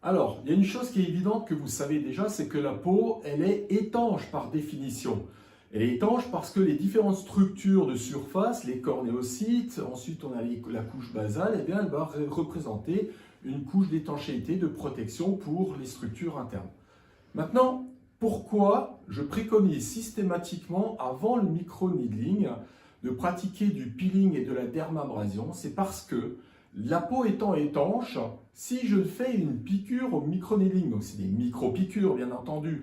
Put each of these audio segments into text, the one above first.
Alors, il y a une chose qui est évidente que vous savez déjà, c'est que la peau, elle est étanche par définition. Elle est étanche parce que les différentes structures de surface, les cornéocytes, ensuite on a la couche basale, eh bien elle va représenter une couche d'étanchéité, de protection pour les structures internes. Maintenant, pourquoi je préconise systématiquement, avant le micro-needling, de pratiquer du peeling et de la dermabrasion? C'est parce que la peau étant étanche, si je fais une piqûre au micro-needling, donc c'est des micro-piqûres bien entendu,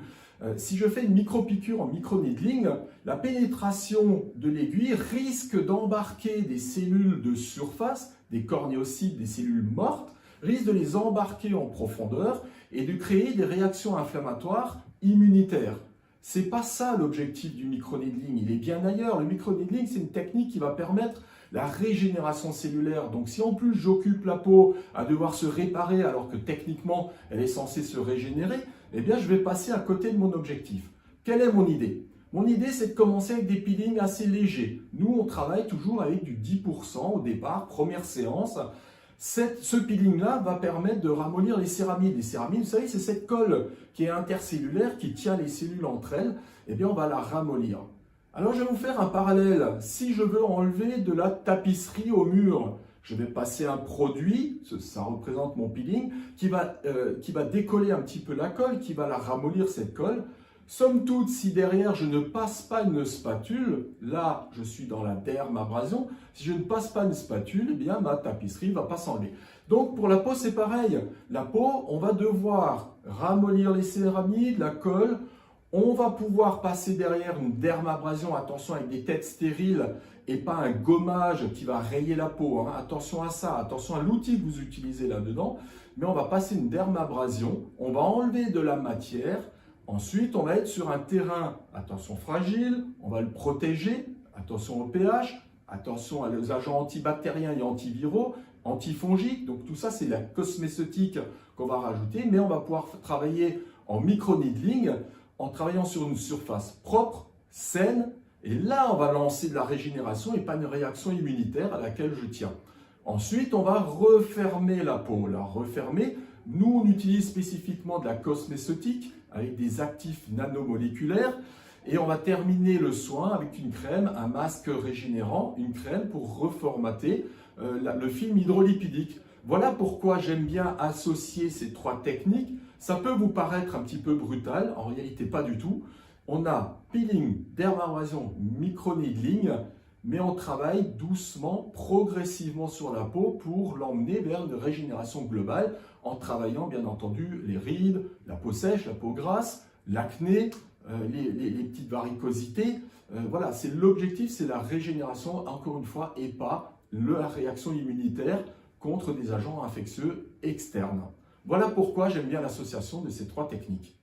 si je fais une micro-piqûre en micro-needling, la pénétration de l'aiguille risque d'embarquer des cellules de surface, des cornéocytes, des cellules mortes, risque de les embarquer en profondeur et de créer des réactions inflammatoires immunitaires. Ce n'est pas ça l'objectif du micro-needling, il est bien ailleurs. Le micro-needling, c'est une technique qui va permettre la régénération cellulaire. Donc si en plus j'occupe la peau à devoir se réparer alors que techniquement elle est censée se régénérer, eh bien je vais passer à côté de mon objectif. Quelle est mon idée? Mon idée, c'est de commencer avec des peelings assez légers. Nous, on travaille toujours avec du 10% au départ, première séance. Ce peeling-là va permettre de ramollir les céramides. Les céramides, vous savez, c'est cette colle qui est intercellulaire, qui tient les cellules entre elles. Eh bien, on va la ramollir. Alors, je vais vous faire un parallèle. Si je veux enlever de la tapisserie au mur, je vais passer un produit, ça représente mon peeling, qui va décoller un petit peu la colle, qui va la ramollir cette colle. Somme toute, si derrière je ne passe pas une spatule, là je suis dans la dermabrasion, si je ne passe pas une spatule, eh bien ma tapisserie ne va pas s'enlever. Donc pour la peau c'est pareil, la peau on va devoir ramollir les céramides, la colle, on va pouvoir passer derrière une dermabrasion, attention avec des têtes stériles et pas un gommage qui va rayer la peau, hein. Attention à ça, attention à l'outil que vous utilisez là-dedans, mais on va passer une dermabrasion, on va enlever de la matière. Ensuite, on va être sur un terrain, attention fragile, on va le protéger, attention au pH, attention aux agents antibactériens et antiviraux, antifongiques. Donc tout ça, c'est la cosméceutique qu'on va rajouter, mais on va pouvoir travailler en micro-needling en travaillant sur une surface propre, saine, et là, on va lancer de la régénération et pas une réaction immunitaire à laquelle je tiens. Ensuite, on va refermer la peau. La refermer, nous, on utilise spécifiquement de la cosméceutique avec des actifs nanomoléculaires et on va terminer le soin avec une crème, un masque régénérant, une crème pour reformater le film hydrolipidique. Voilà pourquoi j'aime bien associer ces trois techniques. Ça peut vous paraître un petit peu brutal, en réalité pas du tout. On a peeling, dermabrasion, micro-needling, mais on travaille doucement, progressivement sur la peau pour l'emmener vers une régénération globale en travaillant bien entendu les rides, la peau sèche, la peau grasse, l'acné, les petites varicosités. Voilà, c'est l'objectif, c'est la régénération encore une fois et pas la réaction immunitaire contre des agents infectieux externes. Voilà pourquoi j'aime bien l'association de ces trois techniques.